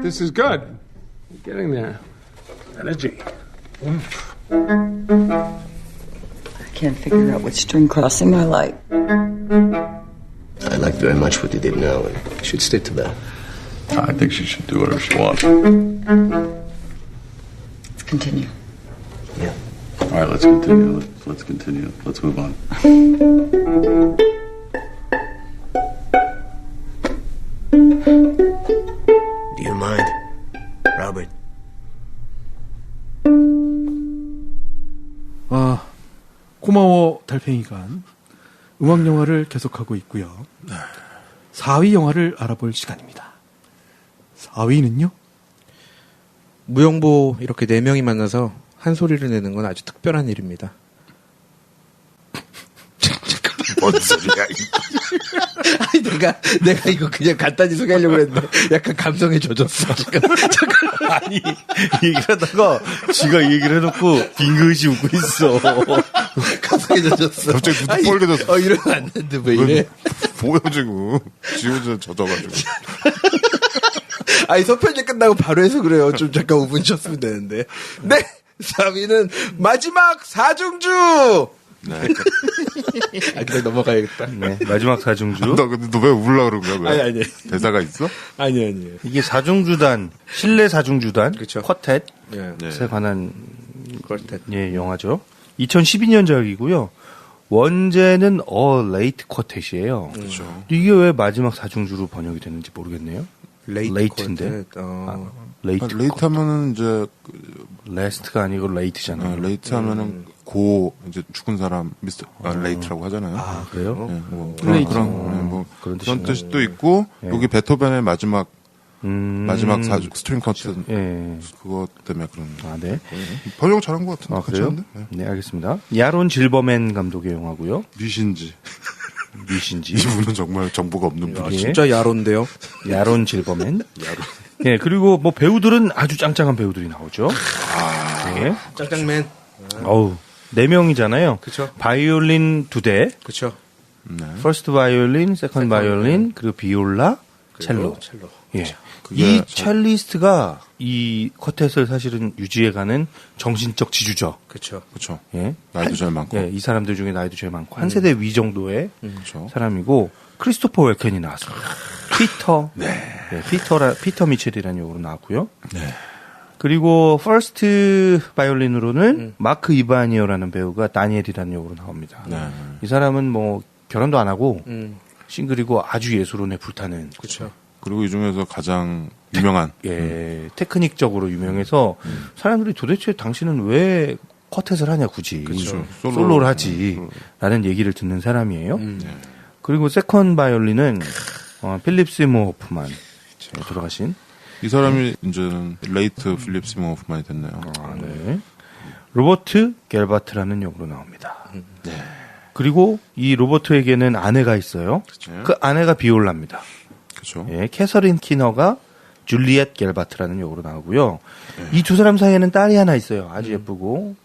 This is good. You're getting there. Energy. Oomph. I can't figure out which string crossing I like. I like very much what you did now, and you should stick to that. I think she should do whatever she wants. Let's continue. Yeah. All right, let's continue. Let's continue. Let's move on. Do you mind, Robert? 고마워 달팽이가 음악 영화를 계속하고 있고요. 4위 영화를 알아볼 시간입니다. 4위는요? 무용보 이렇게 4명이 만나서 한 소리를 내는 건 아주 특별한 일입니다. 뭔 소리야? 아니 내가 이거 그냥 간단히 소개하려고 했는데 약간 감성에 젖었어. 잠깐. 아니 얘기를 하다가 지가 얘기를 해놓고 빙긋이 웃고 있어. 감성에 젖었어. 갑자기 눈도 빨개졌어. 이러면 안 되는데 왜 이래? 뭐야 지금? 지금 젖어가지고. 아니 소편이 끝나고 바로 해서 그래요. 좀 잠깐 5분 쉬었으면 되는데. 네. 3위는 마지막 사중주. 네. 그냥 넘어가야겠다. 네. 마지막 사중주. 나 근데 너 왜 울라 그런 거야? 왜? 아니. 대사가 있어? 아니. 이게 사중주단, 실내 사중주단, 그쵸. 쿼텟에 네. 관한 예, 영화죠. 2012년작이고요. 원제는 레이트 쿼텟이에요. 그렇죠. 이게 왜 마지막 사중주로 번역이 됐는지 모르겠네요. 레이트인데. 레이트. 레이트 하면은 이제 레스트가 아니고 레이트잖아요. 레이트 하면은 이제 죽은 사람 레이트라고 하잖아요. 아, 그래요? 네, 뭐 그런 그런 뜻도 있고 여기 베토벤의 마지막 스트링 쿼텟 그거 때문에 그런. 아, 네. 번역 잘한 것 같은데. 아, 그래요? 네, 알겠습니다. 야론 질버맨 감독의 영화고요. 뉘신지. 뉘신지. 이분은 정말 정보가 없는 분이. 진짜 야론데요. 야론 질버맨. 예, 그리고 뭐 배우들은 아주 짱짱한 배우들이 나오죠. 네. 짱짱맨. 어우, 4명이잖아요. 그쵸. 바이올린 2대. 그쵸. 네. 퍼스트 바이올린, 세컨드 바이올린, 그리고 비올라, 첼로. 예. 이 첼리스트가 이 쿼텟을 사실은 유지해가는 정신적 지주죠. 그쵸. 그쵸. 예. 나이도 제일 많고. 예, 이 사람들 중에 나이도 제일 많고, 한 세대 위 정도의 그쵸. 사람이고, 크리스토퍼 웰켄이 나왔습니다. 피터. 네. 피터 미첼이라는 역으로 나왔고요. 네. 그리고 퍼스트 바이올린으로는 마크 이바니어라는 배우가 다니엘이라는 역으로 나옵니다. 네. 이 사람은 뭐 결혼도 안 하고 싱글이고 아주 예술혼에 불타는. 그렇죠. 그리고 이 중에서 가장 유명한. 테크닉적으로 유명해서 사람들이 도대체 당신은 왜 쿼텟을 하냐 굳이. 그렇죠. 솔로를 하지. 라는 얘기를 듣는 사람이에요. 그리고 세컨드 바이올린은 필립 시모 호프만 돌아가신. 이 사람이 이제는 레이트 필립 시모 호프만이 됐네요. 아, 네. 로버트 겔바트라는 역으로 나옵니다. 네. 그리고 이 로버트에게는 아내가 있어요. 그쵸. 그 아내가 비올라입니다. 그렇죠. 예, 캐서린 키너가 줄리엣 겔바트라는 역으로 나오고요. 이 두 사람 사이에는 딸이 하나 있어요. 아주 예쁘고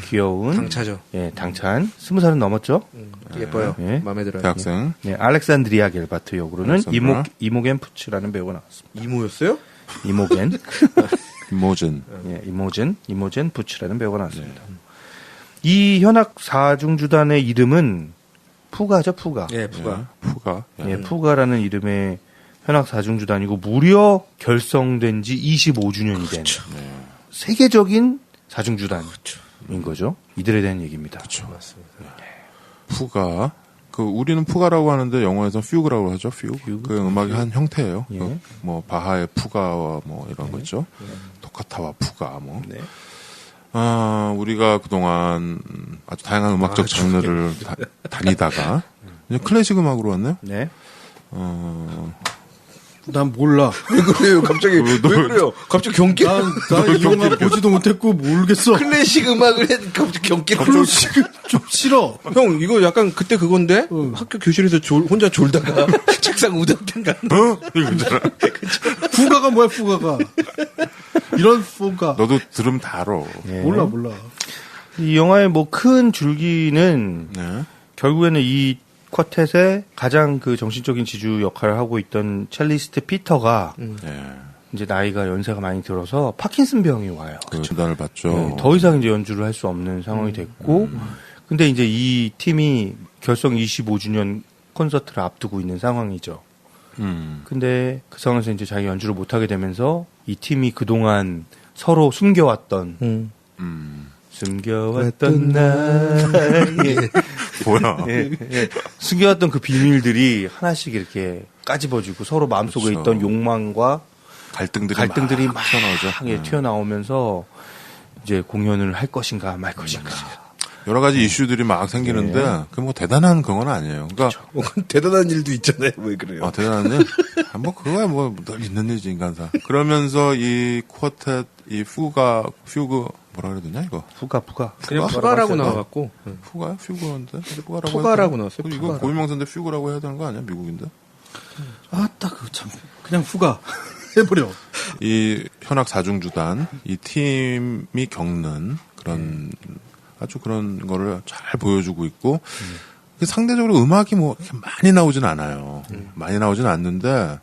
귀여운 당차죠. 예, 당찬 20살은 넘었죠. 예뻐요. 예. 마음에 들어요. 대학생. 예, 알렉산드리아 겔바트 역으로는 알렉산드라. 이모겐 푸츠라는 배우가 나왔습니다. 이모였어요? 이모겐. 이모젠. 예, 이모젠 부츠라는 배우가 나왔습니다. 이 현악 사중주단의 이름은 푸가죠, 푸가. 예, 푸가. 푸가. 예, 푸가라는 이름의 현악 사중주단이고 무려 결성된 지 25주년이 된 세계적인 사중주단인 거죠. 이들에 대한 얘기입니다. 그렇죠. 맞습니다. 푸가. 우리는 푸가라고 하는데 영어에서 퓨그라고 하죠. 퓨그. 그 음악의 한 형태예요. 예. 뭐 바하의 푸가와 뭐 이런 거 있죠. 토카타와 푸가 뭐. 네. 우리가 그동안 아주 다양한 음악적 장르를 다니다가 이제 클래식 음악으로 왔네요. 네. 난 몰라. 왜 그래요? 갑자기 왜 그래요? 갑자기 경기? 난 이 영화 보지도 못했고 모르겠어. 클래식 음악을 해 갑자기 경기를. 클래식은 좀 싫어. 형 이거 약간 그때 그건데 학교 교실에서 혼자 졸다가 책상 우당탕 가는. 푸가가 뭐야 푸가가. 이런 푸가. 너도 들으면 다 알아. 예. 몰라. 이 영화의 뭐 큰 줄기는 네. 결국에는 이 쿼텟의 가장 그 정신적인 지주 역할을 하고 있던 첼리스트 피터가 네. 이제 나이가 연세가 많이 들어서 파킨슨 병이 와요. 그 진단을 받죠. 네, 더 이상 이제 연주를 할 수 없는 상황이 됐고, 근데 이제 이 팀이 결성 25주년 콘서트를 앞두고 있는 상황이죠. 근데 그 상황에서 이제 자기 연주를 못하게 되면서 이 팀이 그동안 서로 숨겨왔던 숨겨왔던 나의 뭐야? 예, 예. 숨겨왔던 그 비밀들이 하나씩 이렇게 까집어지고 서로 마음속에 그렇죠. 있던 욕망과 갈등들이 막 튀어나오죠. 예, 튀어나오면서 이제 공연을 할 것인가 말 것인가. 여러 가지 이슈들이 막 생기는데 그 뭐 대단한 그건 아니에요. 그러니까 뭐 대단한 일도 있잖아요. 왜 그래요? 대단한 일? 뭐 그거야 뭐 늘 있는 일이지 인간사. 그러면서 이 쿼텟, 이 퓨그 뭐라 그래야 되냐 이거? 푸가. 그냥 푸가라고 나와갖고. 퓨가야? 퓨그인데? 푸가라고 나왔어요. 이거 푸가라. 고유명사인데 퓨그라고 해야 되는 거 아니야? 미국인데? 참 그냥 후가 해버려. 이 현악 사중주단 이 팀이 겪는 그런 아주 그런 거를 잘 보여주고 있고 상대적으로 음악이 뭐 이렇게 많이 나오진 않아요. 많이 나오진 않는데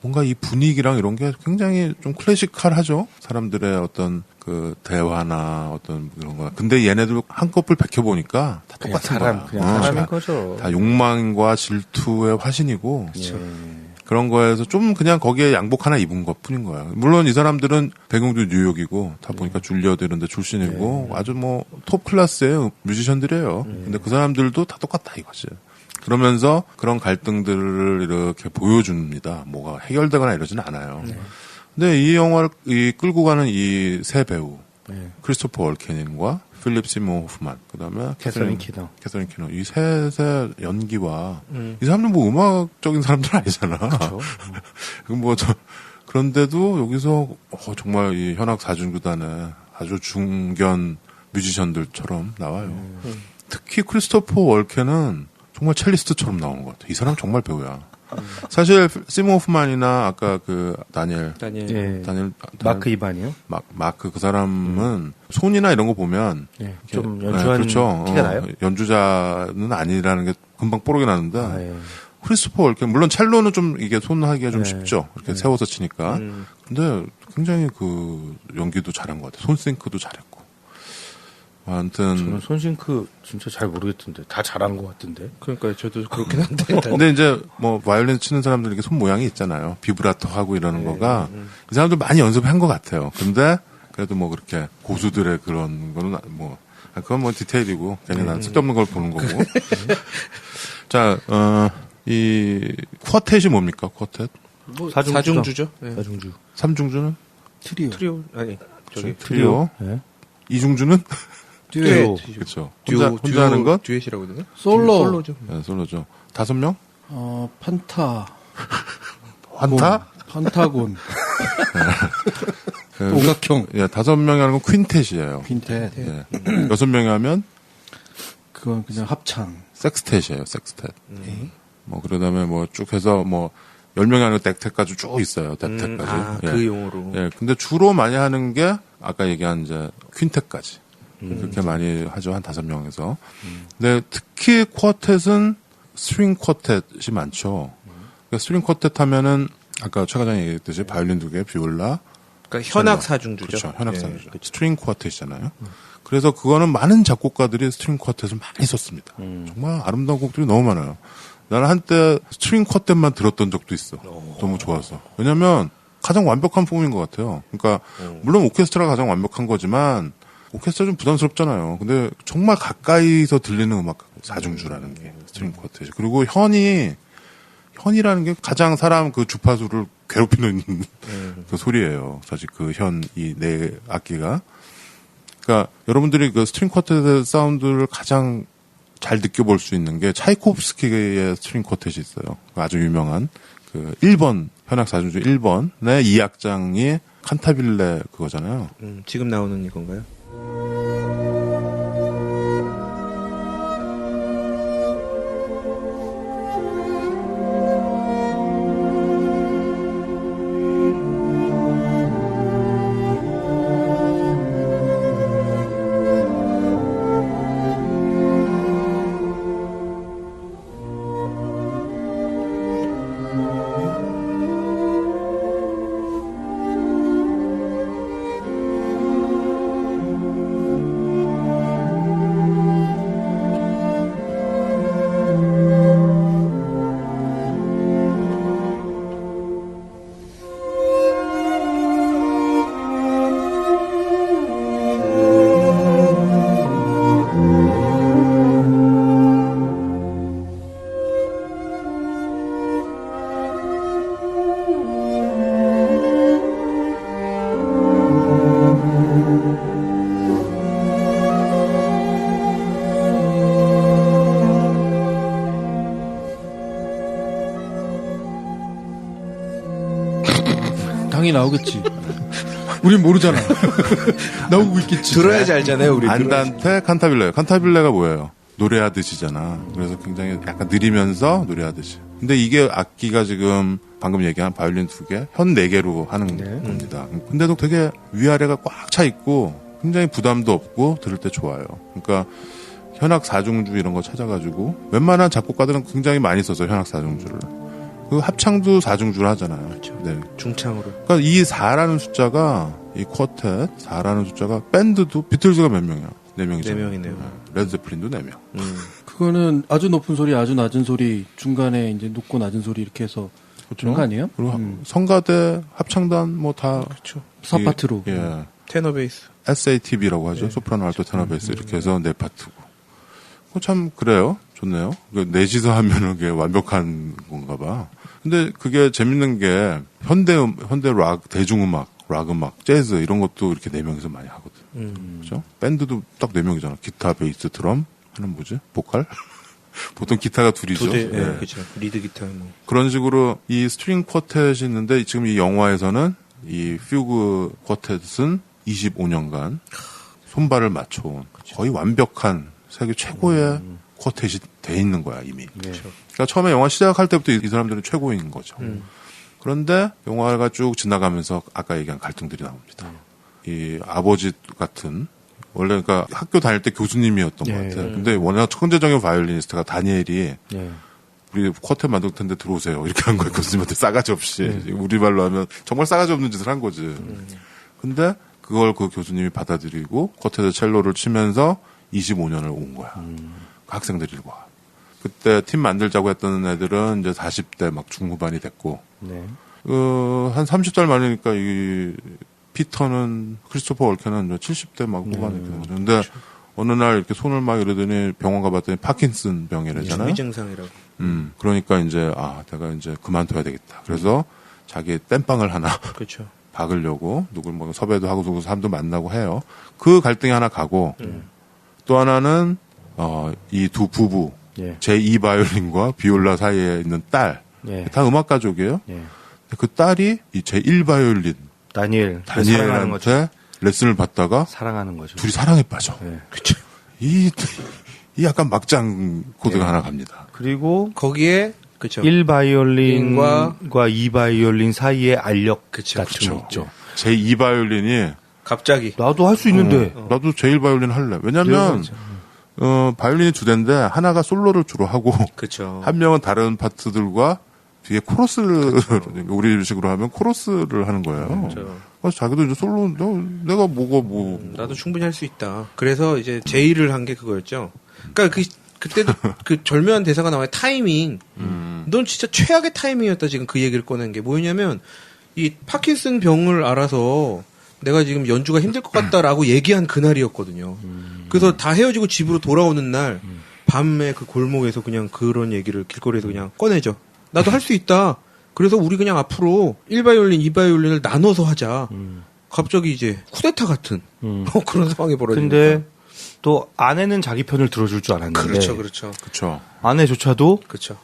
뭔가 이 분위기랑 이런 게 굉장히 좀 클래식할하죠. 사람들의 어떤 그 대화나 어떤 그런 거. 근데 얘네들 한꺼풀 베껴보니까 다 그냥 똑같은 사람, 거야. 그냥 사람인 거죠. 다 욕망과 질투의 화신이고 그렇죠. 그런 거에서 좀 그냥 거기에 양복 하나 입은 것 뿐인 거야. 물론 이 사람들은 배경도 뉴욕이고 다 보니까 줄리어드 이런 데 출신이고 아주 뭐 톱 클래스의 뮤지션들이에요. 근데 그 사람들도 다 똑같다 이거지. 그러면서 그런 갈등들을 이렇게 보여줍니다. 뭐가 해결되거나 이러진 않아요. 근데 이 영화를 끌고 가는 이 세 배우 크리스토퍼 월케닌과 필립 시모 호프만, 그다음에 캐서린 키너. 이 셋의 연기와 이 사람들 뭐 음악적인 사람들 아니잖아. 그렇죠. 그런데도 여기서 정말 이 현악 사중구단의 아주 중견 뮤지션들처럼 나와요. 특히 크리스토퍼 월케는 정말 첼리스트처럼 나오는 것 같아. 이 사람 정말 배우야. 사실 시모 호프만이나 아까 그 다니엘 마크 이반이요? 마크 그 사람은 손이나 이런 거 보면 좀 연주하는 그렇죠. 티가 나요? 연주자는 아니라는 게 금방 뽀록이 나는데 크리스토퍼 월켄 물론 첼로는 좀 이게 손하기가 좀 쉽죠. 이렇게 세워서 치니까. 근데 굉장히 그 연기도 잘한 것 같아요. 손싱크도 잘했고. 아무튼 저는 손싱크 진짜 잘 모르겠던데 다 잘한 것 같은데. 그러니까 저도 그렇긴 한데. 근데 이제 뭐 바이올린 치는 사람들 이렇게 손 모양이 있잖아요. 비브라토 하고 이러는 거가 이 사람들 많이 연습한 것 같아요. 근데 그래도 뭐 그렇게 고수들의 그런 거는 뭐 그건 뭐 디테일이고 괜히 난 쓸데없는 걸 보는 거고. 자, 이 쿼텟이 뭡니까? 쿼텟? 뭐 사중주죠. 네. 사중주. 삼중주는? 트리오 아니 저기 트리오. 네. 이중주는? 듀엣. 그렇죠. 듀오, 혼자 하는 건? 듀엣이라고 해야 되나? 솔로죠. 네, 솔로죠. 5명? 판타. 환타? 판타곤. 그, 오각형. 예, 5명이 하는 건 퀸텟이에요. 퀸텟. 예. 6명이 하면? 그건 그냥 합창. 섹스텟이에요, 섹스텟. 뭐, 그 다음에 뭐 쭉 해서 뭐, 10명이 하는 덱텍까지 쭉 있어요, 덱텍까지. 예. 그 용어로. 예, 근데 주로 많이 하는 게, 아까 얘기한 이제, 퀸텟까지. 그렇게 많이 하죠, 한 5명에서. 근데 특히 쿼텟은 스트링 쿼텟이 많죠. 그러니까 스트링 쿼텟 하면은, 아까 최 과장이 얘기했듯이 바이올린 2개, 비올라. 그러니까 현악 사중주죠. 그렇죠, 현악 사중주. 스트링 쿼텟이잖아요. 그래서 그거는 많은 작곡가들이 스트링 쿼텟을 많이 썼습니다. 정말 아름다운 곡들이 너무 많아요. 나는 한때 스트링 쿼텟만 들었던 적도 있어. 너무 좋아서. 왜냐면 가장 완벽한 폼인 것 같아요. 그러니까 물론 오케스트라가 가장 완벽한 거지만 오케스트라 좀 부담스럽잖아요. 근데 정말 가까이서 들리는 음악 사중주라는 게 스트링 쿼텟이. 그리고 현이라는 게 가장 사람 그 주파수를 괴롭히는 그 소리예요. 사실 그 이 네 악기가. 그러니까 여러분들이 그 스트링 쿼텟의 사운드를 가장 잘 느껴볼 수 있는 게 차이코프스키의 스트링 쿼텟이 있어요. 아주 유명한 그 1번 현악 사중주 1번의 2악장이 칸타빌레 그거잖아요. 지금 나오는 이건가요? 당연히 나오겠지. 우린 모르잖아. 나오고 있겠지. 들어야지 알잖아요, 우리. 안단테 칸타빌레. 칸타빌레가 뭐예요? 노래하듯이잖아. 그래서 굉장히 약간 느리면서 노래하듯이. 근데 이게 악기가 지금 방금 얘기한 바이올린 2개, 현 4개로 하는 겁니다. 근데도 되게 위아래가 꽉 차 있고 굉장히 부담도 없고 들을 때 좋아요. 그러니까 현악 4중주 이런 거 찾아가지고 웬만한 작곡가들은 굉장히 많이 써서 현악 4중주를. 그 합창도 4중주를 하잖아요. 그렇죠. 네. 중창으로. 그러니까 이 4라는 숫자가 이 쿼텟 4라는 숫자가 밴드도 비틀즈가 몇 명이야? 4명이죠. 4명이네요. 레드제플린도 4명. 그거는 아주 높은 소리, 아주 낮은 소리, 중간에 이제 높고 낮은 소리 이렇게 해서 그런 거 아니에요? 그리고 성가대, 합창단 뭐 다 그렇죠. 서파트로. 예. 테너 베이스. SATB라고 하죠. 소프라노, 알토, 테너, 베이스 이렇게 해서 4파트고. 참 그래요. 좋네요. 넷이서 하면은 그게 완벽한 건가 봐. 근데 그게 재밌는 게 현대 락, 대중음악, 락음악, 재즈 이런 것도 이렇게 4명이서 많이 하거든. 그죠? 밴드도 딱 4명이잖아. 기타, 베이스, 드럼 하는 뭐지? 보컬? 보통 기타가 둘이죠. 네, 그렇죠. 리드 기타 뭐. 그런 식으로 이 스트링 쿼텟이 있는데 지금 이 영화에서는 이 퓨그 쿼텟은 25년간 손발을 맞춰온 거의 완벽한 세계 최고의 쿼텟이 돼 있는 거야 이미. 그러니까 처음에 영화 시작할 때부터 이 사람들은 최고인 거죠. 그런데 영화가 쭉 지나가면서 아까 얘기한 갈등들이 나옵니다. 이 아버지 같은 원래 그러니까 학교 다닐 때 교수님이었던 것 같아요. 근데 워낙 천재적인 바이올리니스트가 다니엘이 우리 쿼텟 만들 텐데 들어오세요. 이렇게 한 거예요. 교수님한테 싸가지 없이. 우리 말로 하면 정말 싸가지 없는 짓을 한 거지. 근데 그걸 그 교수님이 받아들이고 쿼텟의 첼로를 치면서 25년을 온 거야. 그 학생들이 와. 그때 팀 만들자고 했던 애들은 이제 40대 막 중후반이 됐고, 한 30살 많으니까 이 피터는 크리스토퍼 월켄은 70대 막 후반이 되는 거죠. 근데 어느 날 이렇게 손을 막 이러더니 병원 가봤더니 파킨슨 병이래잖아요. 중위 증상이라고. 그러니까 이제 내가 이제 그만둬야 되겠다. 그래서 자기 땜빵을 하나 그렇죠. 박으려고 누굴 뭐 섭외도 하고 누구 사람도 만나고 해요. 그 갈등이 하나 가고 또 하나는 이 두 부부 제2 바이올린과 비올라 사이에 있는 딸 다 음악 가족이에요. 그 딸이 이 제1 바이올린 다니엘한테 레슨을 받다가 사랑하는 거죠. 둘이 사랑에 빠져. 그렇죠. 이 약간 막장 코드가 하나 갑니다. 그리고 거기에 그렇죠. 1바이올린과 2바이올린 사이에 알력 다툼이 있죠. 제2 바이올린이 갑자기 나도 할 수 있는데 나도 제1 바이올린 할래. 왜냐면 바이올린이 두 대인데 하나가 솔로를 주로 하고 그렇죠. 한 명은 다른 파트들과 뒤에 코러스를 우리식으로 하면 코러스를 하는 거예요. 그래서 자기도 이제 솔로 내가 뭐가 나도 충분히 할 수 있다. 그래서 이제 제의를 한 게 그거였죠. 그러니까 그때도 그 절묘한 대사가 나와요. 타이밍. 넌 진짜 최악의 타이밍이었다. 지금 그 얘기를 꺼낸 게 뭐냐면 이 파킨슨 병을 알아서 내가 지금 연주가 힘들 것 같다라고 얘기한 그날이었거든요. 그래서 다 헤어지고 집으로 돌아오는 날 밤에 그 골목에서 그냥 그런 얘기를 길거리에서 그냥 꺼내죠. 나도 할 수 있다. 그래서 우리 그냥 앞으로 1바이올린, 2바이올린을 나눠서 하자. 갑자기 이제 쿠데타 같은 그런 상황이 벌어지니까. 근데 또 아내는 자기 편을 들어줄 줄 알았는데 그렇죠. 아내조차도 그렇죠.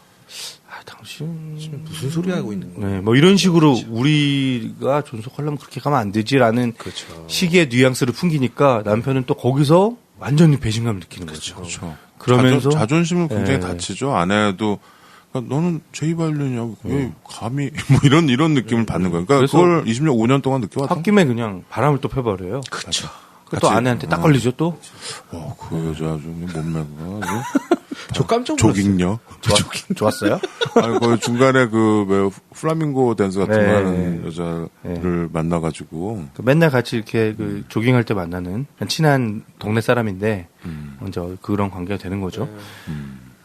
당신 지금 무슨 소리 하고 있는 거야? 네, 뭐 이런 식으로 우리가 존속하려면 그렇게 가면 안 되지라는 그렇죠. 식의 뉘앙스를 풍기니까 남편은 또 거기서 완전히 배신감을 느끼는 거죠. 그렇죠. 그러면서 자존심을 굉장히 다치죠. 아내도 그러니까 너는 제2바이올린이야. 왜 감히 뭐 이런 느낌을 받는 거야. 그러니까 그걸 20년 5년 동안 느껴왔던. 홧김에 그냥 바람을 또 펴버려요. 그렇죠. 또 아내한테 딱 걸리죠 또. 그 여자 아주 몸매가 아주 저 깜짝 놀랐어요. 조깅녀. 좋았어요? 아니, 그 중간에 왜 플라밍고 댄스 같은 거 네. 하는 여자를 만나가지고. 맨날 같이 이렇게 그 조깅할 때 만나는 친한 동네 사람인데 먼저 그런 관계가 되는 거죠.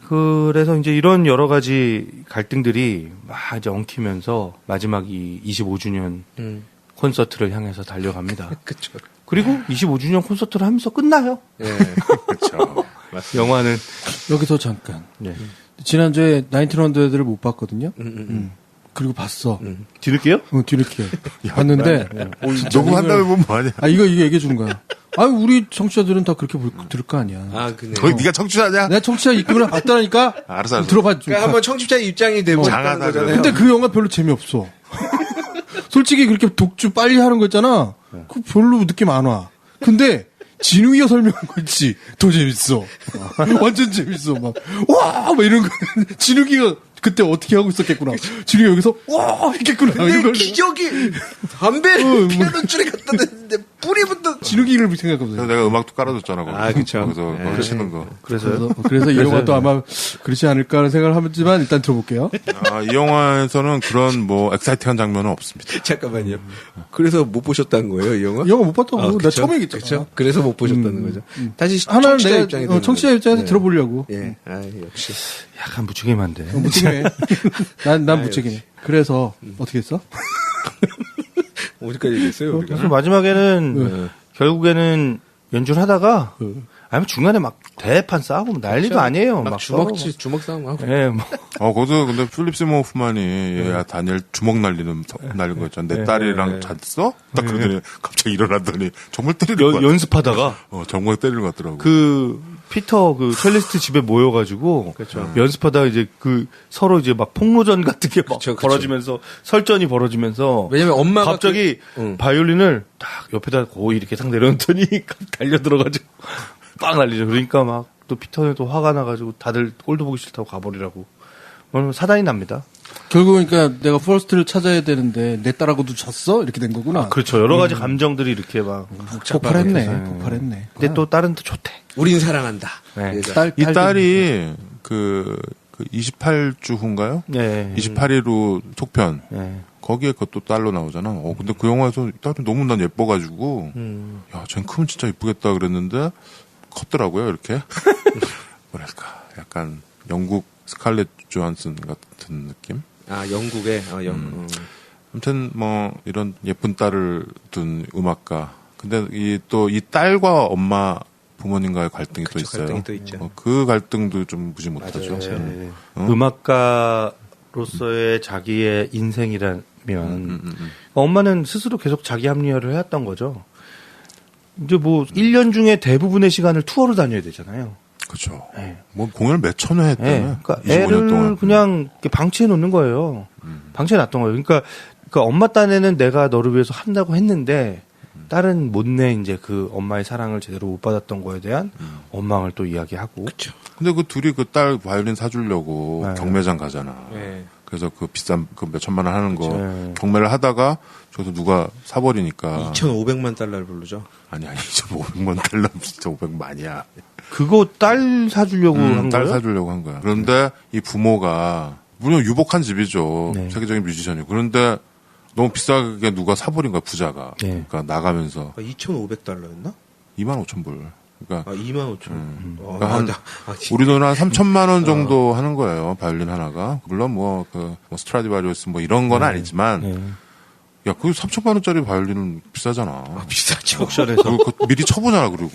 그래서 이제 이런 여러 가지 갈등들이 막 이제 엉키면서 마지막 이 25주년 콘서트를 향해서 달려갑니다. 그렇죠. 그리고 25주년 콘서트를 하면서 끝나요. 예. 그렇죠. 영화는 여기서 잠깐. 네. 지난주에 1900를 못 봤거든요. 그리고 봤어. 뒤늦게요? 뒤늦게. 봤는데. 녹음한 다음에 보면 뭐하냐. 이거 얘기해 주는 거야. 우리 청취자들은 다 그렇게 들을 거 아니야. 그네. 거의 네가 청취자냐? 내가 청취자 입금을 봤다니까? 알았어. 들어봐. 그러니까 한번 청취자의 입장이 되고 있다는 거잖아요. 근데 그 영화 별로 재미없어. 솔직히 그렇게 독주 빨리 하는 거 있잖아. 그 별로 느낌 안 와. 근데 진욱이가 설명한 거 있지. 더 재밌어. 완전 재밌어. 막, 와! 막 이런 거. 진욱이가 그때 어떻게 하고 있었겠구나. 진욱이가 여기서, 와! 했겠구나. 이런 걸. 기적이 담배를 피아노 줄에 갖다 댔는데 뿌리부터. 진욱이를 생각하면서. 그래서 내가 음악도 깔아줬잖아. 거기서. 아, 그쵸. 거기서 그거 치는 거. 그래서 이 영화도 아마 그렇지 않을까 하는 생각을 하지만 일단 들어볼게요. 이 영화에서는 그런 뭐 엑사이팅한 장면은 없습니다. 잠깐만요. 그래서 못 보셨다는 거예요, 이 영화? 이 영화 못 봤다고. 나 그쵸? 처음에 얘기했잖아. 그쵸? 그래서 못 보셨다는 거죠. 다시 하나는 청취자 내가 입장에서 청취자 입장에서 들어보려고. 예, 아 역시. 약간 무책임한데. 무책임해. 난 무책임해. 그래서 어떻게 했어? 어디까지 얘기했어요, 우리가? 그래서 마지막에는 결국에는 연주를 하다가 아니면 중간에 막 대판 싸우고 난리도 아니에요. 막 주먹 싸움 하고. 예, 뭐. 거기서 근데 필립 시모 후만이 얘야 다니엘 주먹 날리는 거 있잖아. 내 딸이랑 잤어? 딱 그러더니 갑자기 일어나더니 정말 때리는 거 같아. 연습하다가 정말 때리는 것 같더라고. 그 피터 그 첼리스트 집에 모여가지고 연습하다가 이제 그 서로 이제 막 폭로전 같은 게 막 벌어지면서 설전이 벌어지면서 왜냐면 엄마가 갑자기 바이올린을 딱 옆에다 고이 이렇게 상 내려놓더니 달려 들어가지고 빵 날리죠. 그러니까 막 또 피터도 화가 나가지고 다들 꼴도 보기 싫다고 가버리라고. 오늘 사단이 납니다. 결국은 그러니까 내가 퍼스트를 찾아야 되는데 내 딸하고도 졌어? 이렇게 된 거구나. 그렇죠. 여러 가지 감정들이 이렇게 막 폭발했네. 근데 또 딸은 또 좋대. 우린 사랑한다. 네. 이 딸이 그 28주 후인가요? 네. 28일로 속편. 네. 거기에 그것도 딸로 나오잖아. 근데 그 영화에서 딸이 너무 난 예뻐가지고, 야, 쟤 크면 진짜 예쁘겠다 그랬는데, 컸더라고요, 이렇게. 뭐랄까, 약간 영국 스칼렛 조한슨 같은 느낌? 아, 영국의, 아무튼 뭐, 이런 예쁜 딸을 둔 음악가. 근데 또 이 딸과 엄마, 부모님과의 갈등이 또 있어요. 갈등이 또 있죠. 그 갈등도 좀 무시 못하죠. 네. 음악가로서의 자기의 인생이라면 엄마는 스스로 계속 자기 합리화를 해왔던 거죠. 이제 뭐 1년 중에 대부분의 시간을 투어로 다녀야 되잖아요. 그렇죠. 네. 뭐 공연을 몇 천 회 했다며. 네. 그러니까 25년 애를 동안. 그냥 이렇게 방치해 놓는 거예요. 방치해 놨던 거예요. 그러니까 엄마 딴에는 내가 너를 위해서 한다고 했는데 딸은 못내 이제 그 엄마의 사랑을 제대로 못 받았던 거에 대한 원망을 또 이야기하고. 그쵸. 근데 그 둘이 그 딸 바이올린 사주려고 네. 경매장 가잖아. 네. 그래서 그 비싼 그 몇 천만 원 하는 거 네. 경매를 하다가 저기서 누가 사버리니까 2,500만 달러를 부르죠. 아니 2,500만 달러 진짜 500만이야. 그거 딸 사주려고 한 딸 거예요? 사주려고 한 거야. 그런데 이 부모가 물론 유복한 집이죠. 네. 세계적인 뮤지션이고. 그런데 너무 비싸게 누가 사버린 거야 부자가. 네. 그러니까 나가면서 2,500달러였나? 25,000불. 그러니까 25,000원. 한 우리 돈 한 3천만 원 정도 하는 거예요. 바이올린 하나가. 물론 뭐 스트라디바리우스 뭐 이런 건 아니지만 네. 야, 그 3천만 원짜리 바이올린은 비싸잖아. 비싸죠. 옥션에서. 그거 미리 쳐보잖아, 그리고.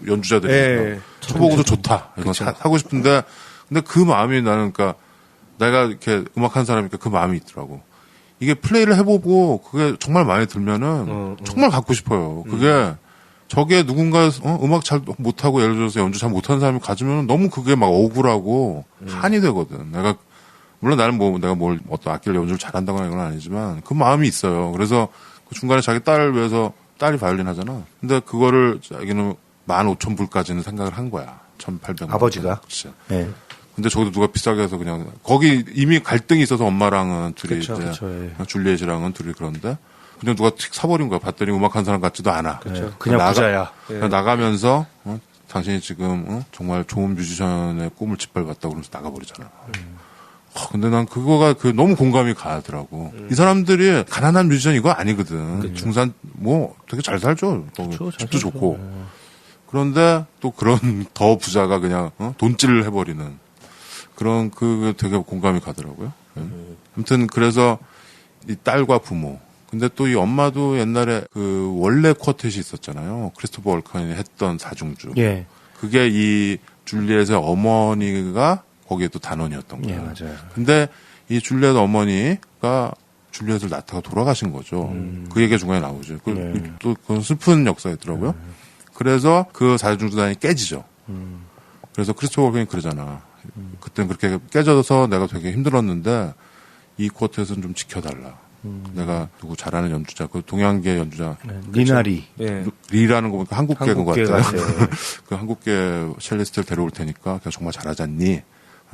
연주자들이. 네. 쳐보고서 좋다. 이거 사고 싶은데, 근데 그 마음이 나는, 그러니까, 내가 이렇게 음악하는 사람이니까 그 마음이 있더라고. 이게 플레이를 해보고, 그게 정말 마음에 들면은, 정말 갖고 싶어요. 그게, 저게 누군가, 음악 잘 못하고, 예를 들어서 연주 잘 못하는 사람이 가지면 너무 그게 막 억울하고, 한이 되거든. 물론 나는 내가 어떤 악기를 연주를 잘한다거나 이건 아니지만, 그 마음이 있어요. 그래서 그 중간에 자기 딸을 위해서, 딸이 바이올린 하잖아. 근데 그거를 자기는 15,000불까지는 생각을 한 거야. 1,800만. 아버지가? 그치. 네. 근데 저기도 누가 비싸게 해서 그냥, 거기 이미 갈등이 있어서 엄마랑은 둘이 그쵸, 이제, 그쵸, 예. 줄리엣이랑은 둘이 그런데, 그냥 누가 틱 사버린 거야. 봤더니 음악하는 사람 같지도 않아. 그냥 부자야. 그냥 나가면서, 당신이 지금, 정말 좋은 뮤지션의 꿈을 짓밟았다고 그러면서 나가버리잖아. 근데 난 그거가 너무 공감이 가더라고. 이 사람들이 가난한 뮤지션 이거 아니거든. 중산, 되게 잘 살죠. 집도 좋고. 그런데 또 그런 더 부자가 그냥, 돈질을 해버리는 그런 되게 공감이 가더라고요. 아무튼 그래서 이 딸과 부모. 근데 또 이 엄마도 옛날에 그 원래 쿼텟이 있었잖아요. 크리스토퍼 월컨이 했던 사중주. 예. 그게 이 줄리엣의 어머니가 거기에 또 단원이었던 거예요. 예, 맞아요. 근데 이 줄리엣 어머니가 줄리엣을 낳다가 돌아가신 거죠. 그 얘기가 중간에 나오죠. 또 그건 슬픈 역사였더라고요. 그래서 그 사중주단이 깨지죠. 그래서 크리스토퍼 월컨이 그러잖아. 그때는 그렇게 깨져서 내가 되게 힘들었는데 이 쿼텟은 좀 지켜달라. 내가 누구 잘하는 연주자, 그 동양계 연주자. 니나리. 예. 리라는 거 보니까 한국계인 것 한국계 같아요. 같아요. 그 한국계 첼리스트를 데려올 테니까 걔 정말 잘하지 않니?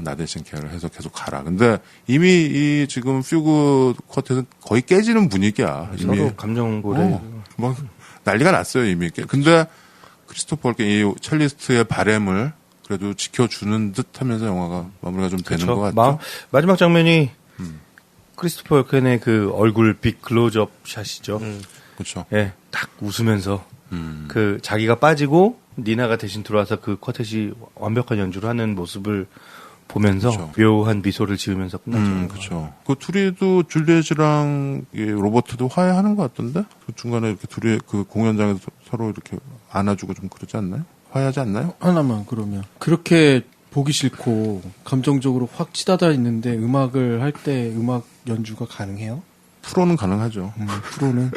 나 대신 걔를 해서 계속 가라. 근데 이미 이 지금 퓨그 쿼텟은 거의 깨지는 분위기야. 이미. 서로 감정고래. 뭐 난리가 났어요 이미. 근데 크리스토퍼 월켄 이 첼리스트의 바램을 그래도 지켜주는 듯하면서 영화가 마무리가 좀 되는 것 같죠. 마지막 장면이 크리스토퍼 월켄의 그 얼굴 빅 클로즈업 샷이죠. 그렇죠. 예, 딱 웃으면서 그 자기가 빠지고 니나가 대신 들어와서 그 쿼텟이 완벽한 연주를 하는 모습을 보면서 그쵸. 묘한 미소를 지으면서 끝났죠. 그렇죠. 그 둘이도 줄리엣이랑 이 로버트도 화해하는 것 같던데? 그 중간에 이렇게 둘이 그 공연장에서 서로 이렇게 안아주고 좀 그러지 않나요? 화해하지 않나요? 하나만 그러면 그렇게 보기 싫고 감정적으로 확 치닫아 있는데 음악을 할 때 음악 연주가 가능해요? 프로는 가능하죠. 프로는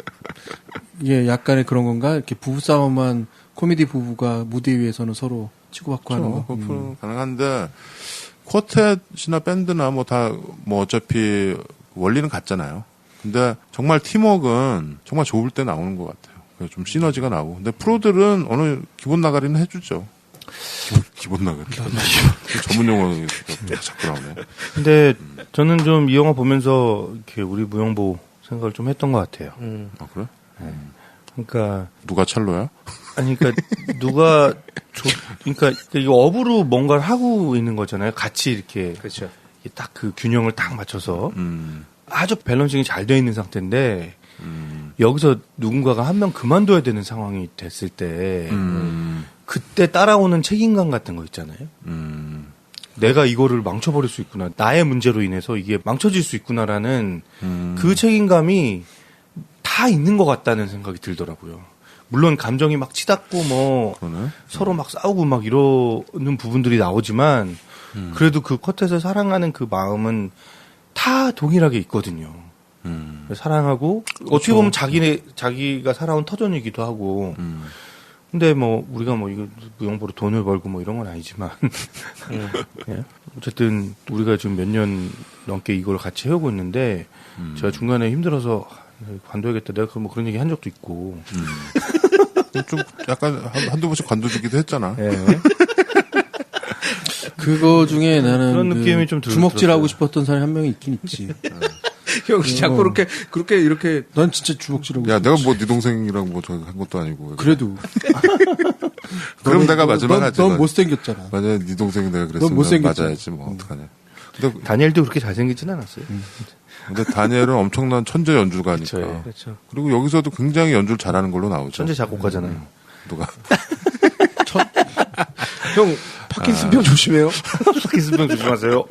이게 약간의 그런 건가? 이렇게 부부싸움만 코미디 부부가 무대 위에서는 서로 치고받고 하는 거? 프로는 가능한데 쿼텟이나 밴드나 뭐 다 뭐 어차피 원리는 같잖아요. 근데 정말 팀워크는 정말 좋을 때 나오는 것 같아요. 그래서 좀 시너지가 나오고. 근데 프로들은 어느 기본 나가리는 해주죠. 기본 나가리. 전문 용어 자꾸 나오네. 근데 저는 좀 이 영화 보면서 이렇게 우리 무용보 생각을 좀 했던 것 같아요. 아 그래? 그러니까 누가 첼로야? 아니 그러니까 누가 그러니까 이 업으로 뭔가를 하고 있는 거잖아요. 같이 이렇게 그렇죠. 딱 그 균형을 딱 맞춰서 아주 밸런싱이 잘 되어 있는 상태인데 여기서 누군가가 한 명 그만둬야 되는 상황이 됐을 때 그때 따라오는 책임감 같은 거 있잖아요. 내가 이거를 망쳐버릴 수 있구나. 나의 문제로 인해서 이게 망쳐질 수 있구나라는 그 책임감이 다 있는 것 같다는 생각이 들더라고요. 물론 감정이 막 치닫고 뭐 그러네. 서로 막 싸우고 막 이러는 부분들이 나오지만 그래도 그 쿼텟을 사랑하는 그 마음은 다 동일하게 있거든요. 사랑하고 어떻게 보면 자기가 살아온 터전이기도 하고. 근데 뭐 우리가 뭐 이거 무용보로 돈을 벌고 뭐 이런 건 아니지만 예? 어쨌든 우리가 지금 몇 년 넘게 이걸 같이 해오고 있는데 제가 중간에 힘들어서 관둬야겠다. 내가 뭐 그런 얘기 한 적도 있고. 좀 약간 한두 번씩 관둬주기도 했잖아. 예. 그거 중에 나는 그런 느낌이 좀 주먹질하고 들었어요. 싶었던 사람이 한 명이 있긴 있지. 형 자꾸 그렇게 이렇게 난 진짜 주먹질하고 야, 싶었지. 내가 뭐 네 동생이랑 뭐 저기 한 것도 아니고. 그래도 그럼 내가 맞을만 하지. 넌 못생겼잖아. 만약에 네 동생이 내가 그랬으면 못생겼잖아. 맞아야지 뭐 어떡하냐. 근데, 다니엘도 그렇게 잘생기진 않았어요. 근데 다니엘은 엄청난 천재 연주가니까. 그렇죠. 그렇죠. 그리고 여기서도 굉장히 연주를 잘하는 걸로 나오죠. 천재 작곡가잖아요. 누가? 형 파킨슨병 조심해요. 파킨슨병 조심하세요.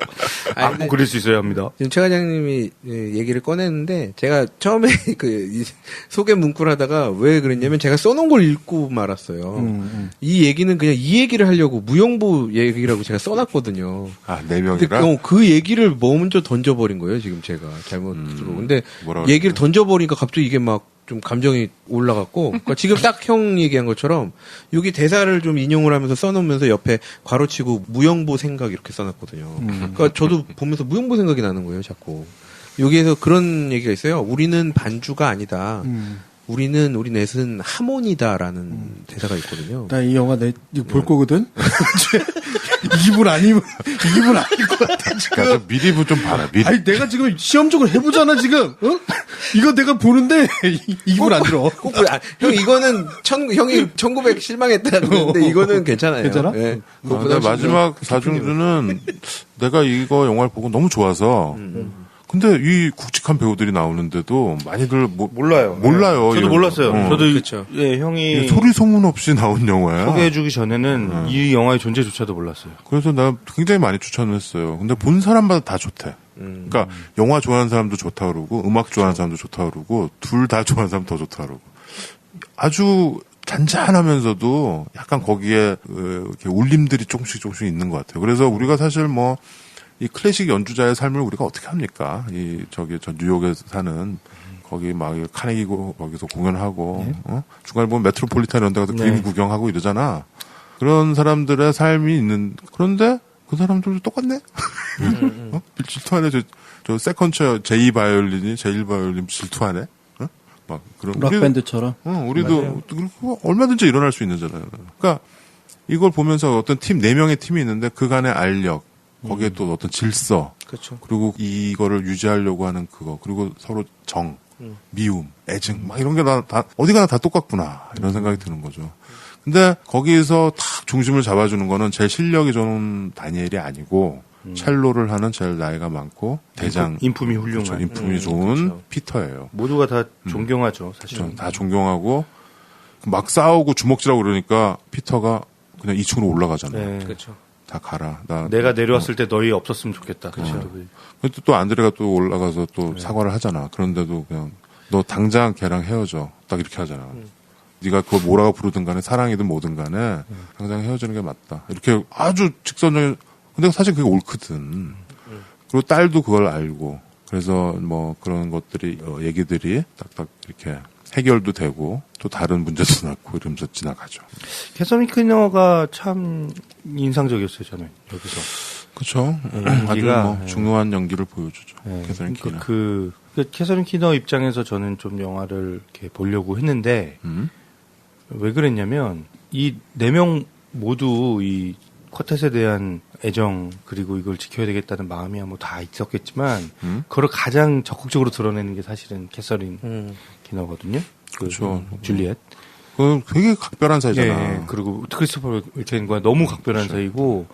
아니, 근데 그릴 수 있어야 합니다. 지금 최 과장님이 얘기를 꺼냈는데 제가 처음에 이 소개 문구를 하다가 왜 그랬냐면 제가 써놓은 걸 읽고 말았어요. 이 얘기는 그냥 이 얘기를 하려고 무용보 얘기라고 제가 써놨거든요. 아, 네 근데 명이라? 그 얘기를 먼저 던져버린 거예요. 지금 제가 잘못으로. 근데 뭐라 얘기를 던져버리니까 갑자기 이게 막 좀 감정이 올라갔고 그러니까 지금 딱 형 얘기한 것처럼 여기 대사를 좀 인용을 하면서 써놓으면서 옆에 괄호치고 무용보 생각 이렇게 써놨거든요. 그러니까 저도 보면서 무용보 생각이 나는 거예요. 자꾸. 여기에서 그런 얘기가 있어요. 우리는 반주가 아니다. 우리 넷은 하모니다라는 대사가 있거든요. 나 이 영화 이거 볼 거거든. 이분 아니면 이분 아닐 것 같아 지금. 그러니까 좀 미리 좀 봐라. 미리. 아니 내가 지금 시험적으로 해보잖아 지금. 어? 이거 내가 보는데 이분 안 들어. 형 이거는 형이 1900 실망했다 그랬는데 이거는 괜찮아요. 괜찮아? 네. 근데 마지막 사중주는 내가 이거 영화를 보고 너무 좋아서 근데 이 굵직한 배우들이 나오는데도 많이들 몰라요. 저도 이런 몰랐어요. 거. 저도 그렇죠. 예, 형이 소리 소문 없이 나온 영화야. 소개해주기 전에는 이 영화의 존재조차도 몰랐어요. 그래서 내가 굉장히 많이 추천을 했어요. 근데 본 사람마다 다 좋대. 그러니까 영화 좋아하는 사람도 좋다 그러고 음악 좋아하는 사람도 좋다 그러고 둘 다 좋아하는 사람 더 좋다 그러고 아주 잔잔하면서도 약간 거기에 이렇게 울림들이 조금씩 있는 것 같아요. 그래서 우리가 사실 뭐 이 클래식 연주자의 삶을 우리가 어떻게 합니까? 저 뉴욕에 사는 거기 막 카네기고 거기서 공연하고 중간에 보면 메트로폴리탄 이런 데 가서 그림 구경하고 이러잖아. 그런 사람들의 삶이 있는 그런데 그 사람들도 똑같네? 어? 질투하네? 저 세컨처 제이 바이올린 질투하네? 어? 막 그런. 락밴드처럼? 우리도, 그리고 얼마든지 일어날 수 있는잖아요. 그러니까 이걸 보면서 어떤 팀, 4명의 팀이 있는데 그간의 알력, 거기에 또 어떤 질서. 그렇죠. 그리고 이거를 유지하려고 하는 그거. 그리고 서로 정, 미움, 애증, 막 이런 게 다, 어디 가나 다 똑같구나. 이런 생각이 드는 거죠. 근데 거기서 탁 중심을 잡아주는 거는 제일 실력이 좋은 다니엘이 아니고 첼로를 하는 제일 나이가 많고 대장 인품이 훌륭한 그렇죠. 인품이 좋은 그렇죠. 피터예요. 모두가 다 존경하죠 사실은. 그렇죠. 다 존경하고 막 싸우고 주먹질하고 그러니까 피터가 그냥 2층으로 올라가잖아요. 네. 그렇죠. 다 가라. 내가 내려왔을 때 너희 없었으면 좋겠다. 그렇죠. 근데 또 안드레가 또 올라가서 또 사과를 하잖아. 그런데도 그냥 너 당장 걔랑 헤어져. 딱 이렇게 하잖아. 네가 그걸 뭐라고 부르든 간에 사랑이든 뭐든 간에 당장 헤어지는 게 맞다. 이렇게 아주 직선적인. 근데 사실 그게 옳거든. 그리고 딸도 그걸 알고. 그래서 뭐 그런 것들이 얘기들이 딱딱 이렇게 해결도 되고 또 다른 문제도 낳고 이러면서 지나가죠. 캐서린 키너가 참 인상적이었어요 저는 여기서. 그렇죠. 아주 연기가, 뭐 중요한 연기를 보여주죠. 캐서린 키너. 그 캐서린 키너 입장에서 저는 좀 영화를 이렇게 보려고 했는데 왜 그랬냐면 이 4명 모두 이 쿼텟에 대한 애정 그리고 이걸 지켜야 되겠다는 마음이야 뭐 다 있었겠지만 그걸 가장 적극적으로 드러내는 게 사실은 캐서린 키너거든요. 그렇죠. 줄리엣. 그 되게 각별한 사이잖아. 예, 그리고 크리스토퍼 윌켄과 너무 각별한 사이고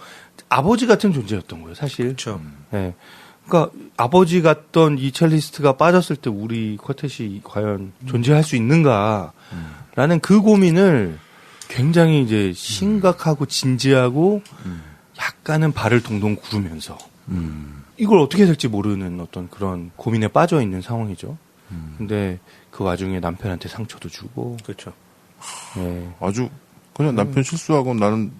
아버지 같은 존재였던 거예요, 사실. 그렇죠. 예. 그러니까 아버지 같던 이 첼리스트가 빠졌을 때 우리 쿼텟이 과연 존재할 수 있는가라는 그 고민을 굉장히 이제 심각하고 진지하고 약간은 발을 동동 구르면서 이걸 어떻게 해야 될지 모르는 어떤 그런 고민에 빠져 있는 상황이죠. 근데 그 와중에 남편한테 상처도 주고. 그렇죠. 예. 아주 그냥 남편 실수하고 나는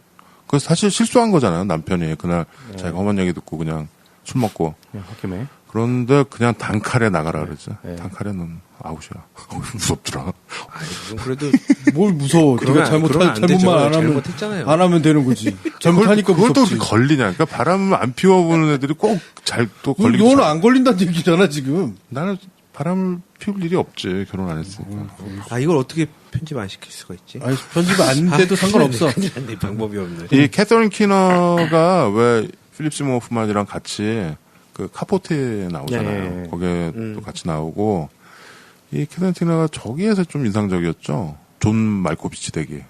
그 사실 실수한 거잖아요. 남편이 그날 자기가 험한 얘기 듣고 그냥 술 먹고. 그냥 홧김에. 그런데 그냥 단칼에 나가라 그랬죠. 네. 단칼에 넌 아웃이야. 무섭더라. 아니, 그래도 뭘 무서워. 그러면 네가 그러면 안 잘못만 되죠. 안 하면 잘못했잖아요. 안 하면 되는 거지. 잘못하니까 그걸 또 무섭지. 걸리냐. 그러니까 바람을 안 피워보는 애들이 꼭 잘 또 걸리고. 너는 안 걸린다는 얘기잖아 지금. 나는 바람을 피울 일이 없지. 결혼 안 했으니까. 아 이걸 어떻게 편집 안 시킬 수가 있지? 아니 편집 안 돼도 상관없어. 네, 방법이 없네. 이 캐서린 키너가 왜 필립 시모 호프만이랑 같이 그 카포트에 나오잖아요. 예. 거기에 또 같이 나오고 이 캐서린 키너가 저기에서 좀 인상적이었죠. 존 말코비치 댁이.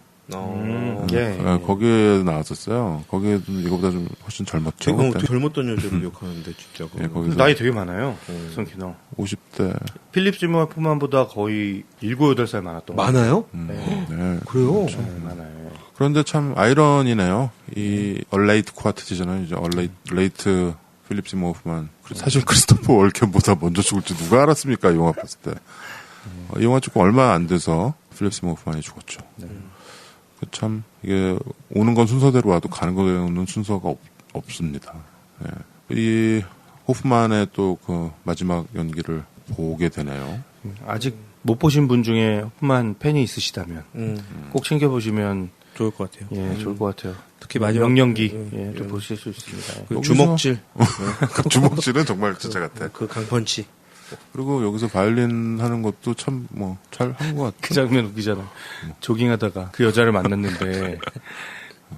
예. 거기에 나왔었어요. 거기에 이거보다 좀 훨씬 젊었죠. 제가 그때. 어떻게 젊었던 여자를 욕하는데 진짜. 예, 거기서 나이 되게 많아요. 성키너. 50대. 필립 시모 호프만보다 거의 7, 8살 많았던 거 많아요? 네. 그래요? 네, 많아요. 그런데 참 아이러니네요. 이 얼레이트 쿼트지잖아요. 이제 얼레이트 필립 시모 호프만. 사실 크리스토퍼 월켄보다 먼저 죽을지 누가 알았습니까? 이 영화 봤을 때. 이 영화 찍고 얼마 안 돼서 필립 시모 호프만이 죽었죠. 참 이게 오는 건 순서대로 와도 가는 거는 순서가 없습니다. 예. 이 호프만의 또 그 마지막 연기를 보게 되네요. 아직 못 보신 분 중에 호프만 팬이 있으시다면 꼭 챙겨보시면 좋을 것 같아요. 예, 좋을 것 같아요. 특히 마지막 명연기 예, 또 보실 수 있습니다. 그 주먹질, 그 주먹질은 정말 진짜 같아. 그 강펀치. 그리고 여기서 바이올린 하는 것도 참 뭐 잘 한 것 같아. 그 장면 웃기잖아. 조깅하다가 그 여자를 만났는데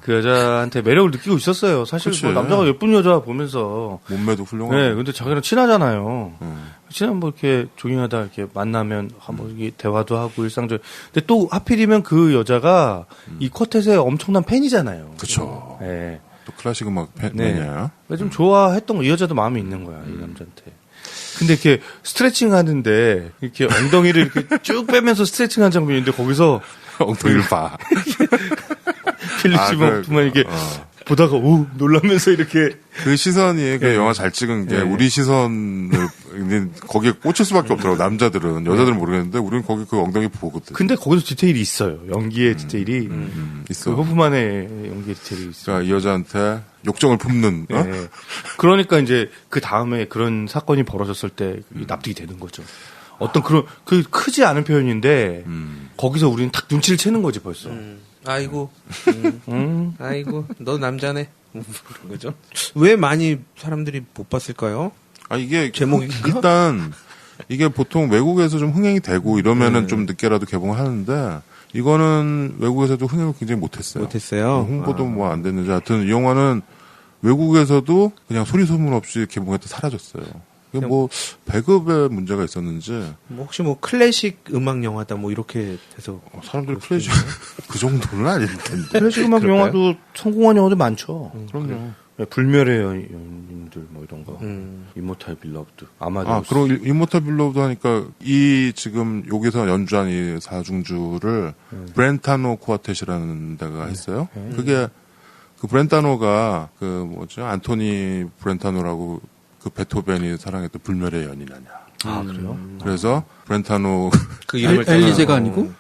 그 여자한테 매력을 느끼고 있었어요. 사실 그치. 뭐 남자가 예쁜 여자 보면서 몸매도 훌륭하고. 네, 근데 자기랑 친하잖아요. 친한 뭐 이렇게 조깅하다 이렇게 만나면 한번 이게 대화도 하고 일상적. 근데 또 하필이면 그 여자가 이 쿼텟의 엄청난 팬이잖아요. 그쵸. 네. 또 클래식 음악 네. 팬이야. 좀 좋아했던 거 이 여자도 마음이 있는 거야 이 남자한테. 근데 이렇게 스트레칭 하는데 이렇게 엉덩이를 이렇게 쭉 빼면서 스트레칭 한 장면인데 거기서 엉덩이를 봐. 필립 시모 호프만 이렇게 보다가 오 놀라면서 이렇게 그 시선이 그 영화 잘 찍은 게 네. 우리 시선을 거기에 꽂힐 수밖에 없더라고. 남자들은 여자들은 모르겠는데 우리는 거기 그 엉덩이 보거든. 근데 거기서 디테일이 있어요. 연기의 디테일이 있어. 그 호프만의 연기 디테일이 있어요. 그러니까 이 여자한테 욕정을 품는. 어? 네. 그러니까 이제 그 다음에 그런 사건이 벌어졌을 때 납득이 되는 거죠. 어떤 그런 그 크지 않은 표현인데 거기서 우리는 딱 눈치를 채는 거지 벌써. 아이고, 아이고, 너 남자네. 그런 거죠. 왜 많이 사람들이 못 봤을까요? 아 이게 제목이 일단 이게 보통 외국에서 좀 흥행이 되고 이러면은 좀 늦게라도 개봉하는데 이거는 외국에서도 흥행을 굉장히 못했어요. 못했어요. 홍보도 뭐 안 됐는지 하여튼 이 영화는 외국에서도 그냥 소리 소문 없이 개봉했다 사라졌어요. 이게 뭐 배급에 문제가 있었는지 뭐 혹시 뭐 클래식 음악 영화다 뭐 이렇게 해서 사람들이 클래식 그 정도는 아닐 텐데. 클래식 음악 그럴까요? 영화도 성공한 영화도 많죠. 그럼요. 네, 불멸의 연인들 뭐 이런 거. 이모탈 빌러브드. 아마도. 아, 그럼 이모탈 빌로우드 하니까 이 지금 여기서 연주한 이 사중주를 브렌타노 쿠아텟이라는 데가 했어요. 그게 그 브렌타노가 그 뭐죠 안토니 브렌타노라고 그 베토벤이 사랑했던 불멸의 연인 아니야. 아, 그래요? 그래서 브렌타노 그 이름을 엘리제가 아니고?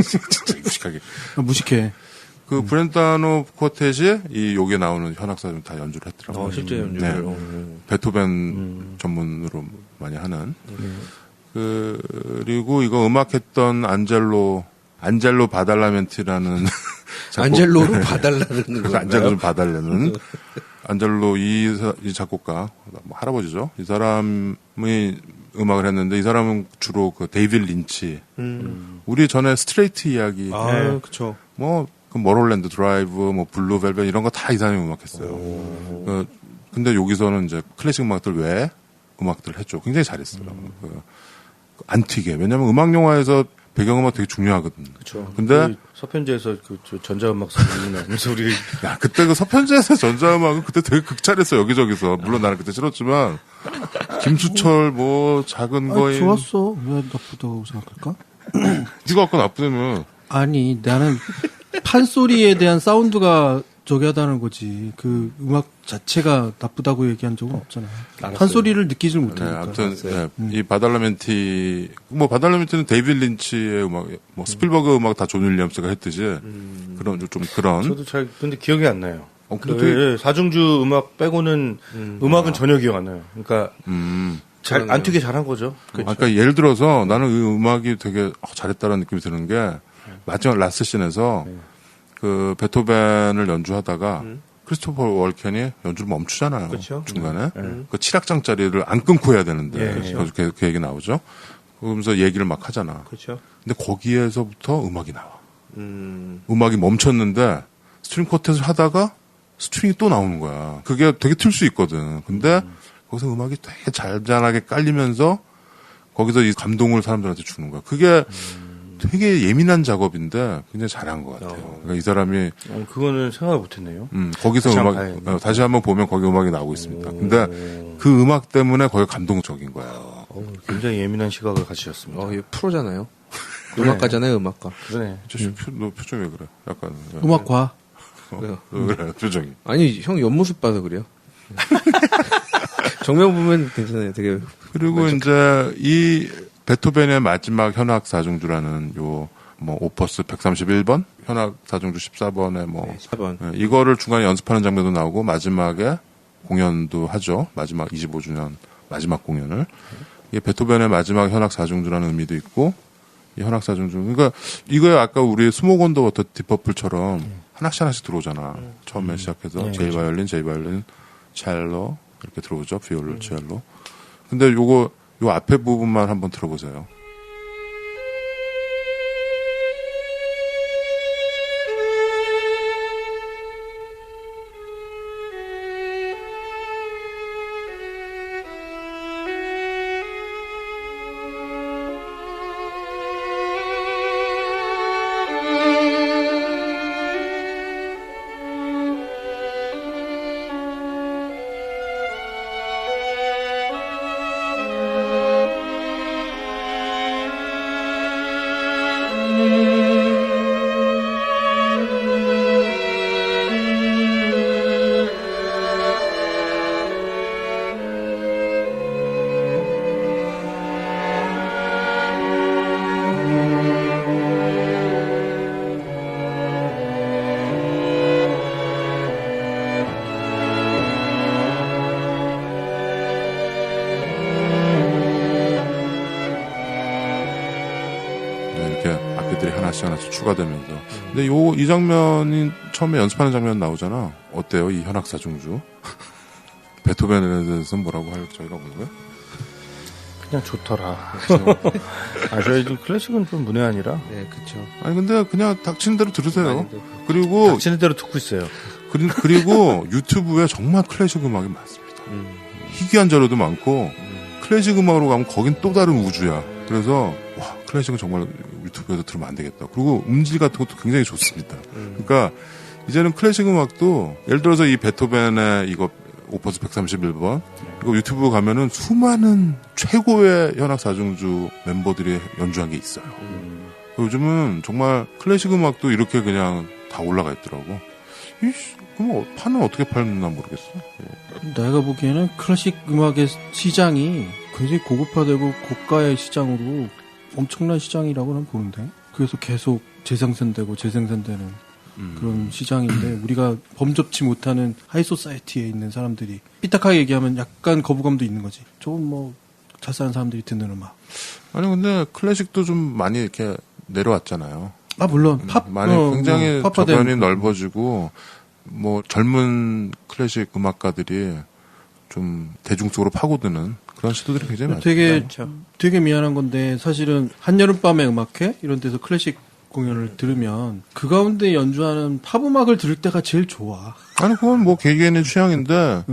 진짜 무식하게 아, 무식해. 그 브렌타노 쿠아텟이 이 여기에 나오는 현악사를 다 연주를 했더라고요. 실제 연주를. 네. 베토벤 전문으로 많이 하는. 그리고 이거 음악했던 안젤로 바달라멘티라는 안젤로로 봐달라는 거예요. 안젤로 좀 봐달라는 안젤로 이 작곡가 뭐 할아버지죠. 이 사람이 음악을 했는데 이 사람은 주로 그 데이빗 린치. 우리 전에 스트레이트 이야기. 아, 그렇죠. 뭐 그 머롤랜드 드라이브, 뭐 블루 벨벳 이런 거 다 이 사람이 음악했어요. 근데 여기서는 이제 클래식 음악들 외에 음악들을 했죠. 굉장히 잘했어요. 안 튀게. 왜냐면 음악 영화에서 배경음악 되게 중요하거든. 그렇죠. 근데 서편제에서 저 전자음악 소리 나는 소리. 야 그때 그 서편제에서 전자음악은 그때 되게 극찬했어 여기저기서. 물론 나는 그때 싫었지만 김수철 뭐 작은 거인. 좋았어. 왜 나쁘다고 생각할까? 네가 아까 나쁘다며. 아니, 나는 판소리에 대한 사운드가 저기 하다는 거지. 그 음악 자체가 나쁘다고 얘기한 적은 없잖아. 판소리를 느끼질 네, 못하니까. 아무튼 이 바달라멘티는 데이빗 린치의 음악, 뭐 스필버그 음악 다 존 윌리엄스가 했듯이 그런 좀 그런. 저도 잘 근데 기억이 안 나요. 근데 그 사중주 음악 빼고는 음악은 전혀 기억 안 나요. 그러니까 잘 안 튀게 잘한 거죠. 그러니까 예를 들어서 나는 이 음악이 되게 잘했다는 느낌이 드는 게 마지막 라스트 씬에서 그 베토벤을 연주하다가 크리스토퍼 월켄이 연주를 멈추잖아요. 그렇죠. 중간에. 그 7악장짜리를 안 끊고 해야 되는데. 그 얘기 나오죠. 그러면서 얘기를 막 하잖아. 그렇죠. 근데 거기에서부터 음악이 나와. 음악이 멈췄는데 스트링 쿼텟을 하다가 스트링이 또 나오는 거야. 그게 되게 틀 수 있거든. 근데 거기서 음악이 되게 잔잔하게 깔리면서 거기서 이 감동을 사람들한테 주는 거야. 그게 되게 예민한 작업인데 굉장히 잘한 것 같아요. 그러니까 이 사람이 그거는 생각을 못했네요. 거기서 다시 음악 한번 다시 한번 보면 거기 음악이 나오고 있습니다. 근데 그 음악 때문에 거기 감동적인 거예요. 굉장히 예민한 시각을 가지셨습니다. 얘 프로잖아요. 음악가잖아요, 음악가. 그러네. 너 표정이 왜 그래? 약간 음악과. 왜요? 왜 그래 표정이. 아니, 형 옆모습 봐서 그래요. 정면 보면 괜찮아요. 되게. 그리고 이제 이 베토벤의 마지막 현악 사중주라는 요 뭐 오퍼스 131번 현악 사중주 14번에 뭐 14번. 이거를 중간에 연습하는 장면도 나오고 마지막에 공연도 하죠. 마지막 25주년 마지막 공연을. 이게 베토벤의 마지막 현악 사중주라는 의미도 있고 이 현악 사중주. 그러니까 이거에 아까 우리 스모크 온 더 워터 딥퍼플처럼 하나씩 들어오잖아. 처음에 시작해서 제이 바이올린, 첼로 이렇게 들어오죠. 비올로, 첼로. 근데 요 앞에 부분만 한번 들어보세요. 이렇게 악기들이 하나씩 추가되면서. 근데 이 장면이 처음에 연습하는 장면 나오잖아. 어때요? 이 현악사중주. 베토벤에 대해서는 뭐라고 할 저희가 없는 거야? 그냥 좋더라. 저희 좀 클래식은 좀 문외한이라. 네, 그렇죠. 아니 근데 그냥 닥치는 대로 들으세요. 그리고 닥치는 대로 듣고 있어요. 그리고 유튜브에 정말 클래식 음악이 많습니다. 희귀한 자료도 많고 클래식 음악으로 가면 거긴 또 다른 우주야. 그래서 와 클래식은 정말 유튜브에서 들으면 안 되겠다. 그리고 음질 같은 것도 굉장히 좋습니다. 그러니까 이제는 클래식 음악도 예를 들어서 이 베토벤의 이거 오퍼스 131번 이거 유튜브 가면은 수많은 최고의 현악사중주 멤버들이 연주한 게 있어요. 요즘은 정말 클래식 음악도 이렇게 그냥 다 올라가 있더라고. 그럼 판은 어떻게 팔나 모르겠어. 내가 보기에는 클래식 음악의 시장이 굉장히 고급화되고 고가의 시장으로 엄청난 시장이라고 는 보는데 그래서 계속 재생산되고 재생산되는 그런 시장인데 우리가 범접치 못하는 하이소사이티에 있는 사람들이 삐딱하게 얘기하면 약간 거부감도 있는 거지. 조금 뭐 잘 사는 사람들이 듣는 음악. 아니 근데 클래식도 좀 많이 이렇게 내려왔잖아요. 아 물론 팝 많이 굉장히 저변이 넓어지고 뭐 젊은 클래식 음악가들이 좀 대중적으로 파고드는 그런 시도들이 굉장히 많죠. 되게 미안한 건데 사실은 한여름밤의 음악회 이런 데서 클래식 공연을 들으면 그 가운데 연주하는 팝 음악을 들을 때가 제일 좋아. 아니 그건 뭐 개개인의 취향인데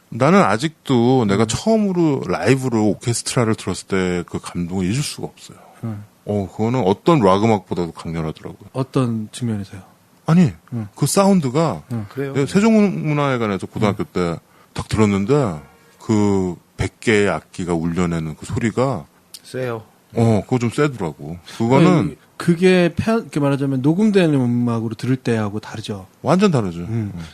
나는 아직도 내가 처음으로 라이브로 오케스트라를 들었을 때 그 감동을 잊을 수가 없어요. 그거는 어떤 락 음악보다도 강렬하더라고요. 어떤 측면에서요? 아니 그 사운드가 그래요. 내가 세종문화회관에서 고등학교 때 딱 들었는데 그 100개의 악기가 울려내는 그 소리가 세요. 그거 좀 세더라고. 그거는 그게 이렇게 말하자면 녹음된 음악으로 들을 때하고 다르죠. 완전 다르죠.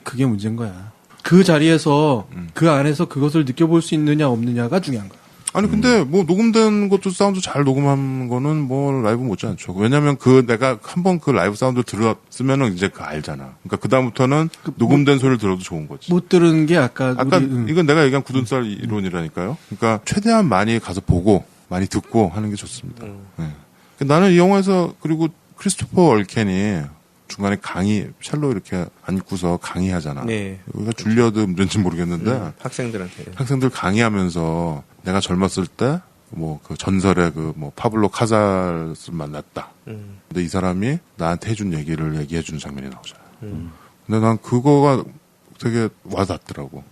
그게 문제인 거야. 그 자리에서 그 안에서 그것을 느껴볼 수 있느냐 없느냐가 중요한 거야. 아니 근데 뭐 녹음된 것도 사운드 잘 녹음한 거는 뭐 라이브 못지 않죠. 왜냐면 내가 한번 그 라이브 사운드 들었으면은 이제 알잖아. 그러니까 그 다음부터는 녹음된 소리를 들어도 좋은 거지. 못 들은 게 아까 이건 내가 얘기한 굳은살 이론이라니까요. 그러니까 최대한 많이 가서 보고 많이 듣고 하는 게 좋습니다. 네. 나는 이 영화에서 그리고 크리스토퍼 얼켄이 중간에 첼로 이렇게 안고서 강의하잖아. 네. 여기가 줄리어드 문제인지 모르겠는데 학생들한테. 학생들 강의하면서 내가 젊었을 때 뭐 그 전설의 파블로 카살스를 만났다. 근데 이 사람이 나한테 해준 얘기를 얘기해주는 장면이 나오잖아. 근데 난 그거가 되게 와닿더라고.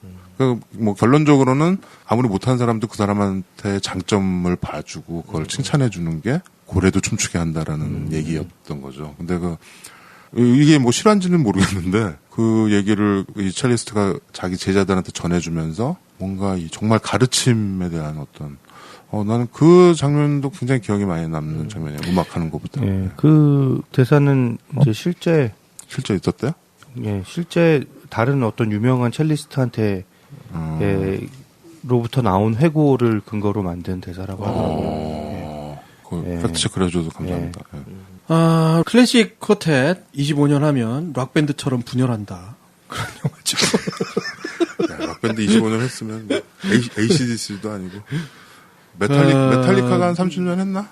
뭐 결론적으로는 아무리 못하는 사람도 그 사람한테 장점을 봐주고 그걸 칭찬해주는 게 고래도 춤추게 한다라는 얘기였던 거죠. 근데 이게 뭐 실화인지는 모르겠는데 그 얘기를 이 첼리스트가 자기 제자들한테 전해주면서 뭔가 정말 가르침에 대한 어떤 나는 그 장면도 굉장히 기억이 많이 남는 장면이에요. 음악하는 것보다. 예, 그 대사는 이제 실제 있었대요? 예, 실제 다른 어떤 유명한 첼리스트한테 로부터 나온 회고를 근거로 만든 대사라고 하더라고요. 팩트 체크를 해줘서 감사합니다. 예. 클래식 쿼텟 25년 하면 락밴드처럼 분열한다. 그런 영화죠. 락밴드 25년 했으면 ACDC도 아니고 메탈리카가 한 30년 했나?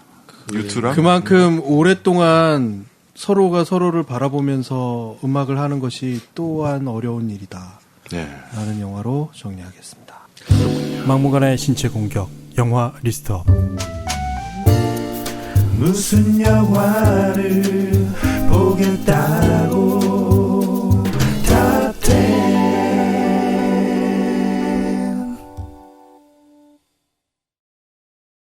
유투랑? 그만큼 오랫동안 서로가 서로를 바라보면서 음악을 하는 것이 또한 어려운 일이다. 라는 영화로 정리하겠습니다. 막무가내의 신체 공격 영화 리스트업. 무슨 영화를 보겠다고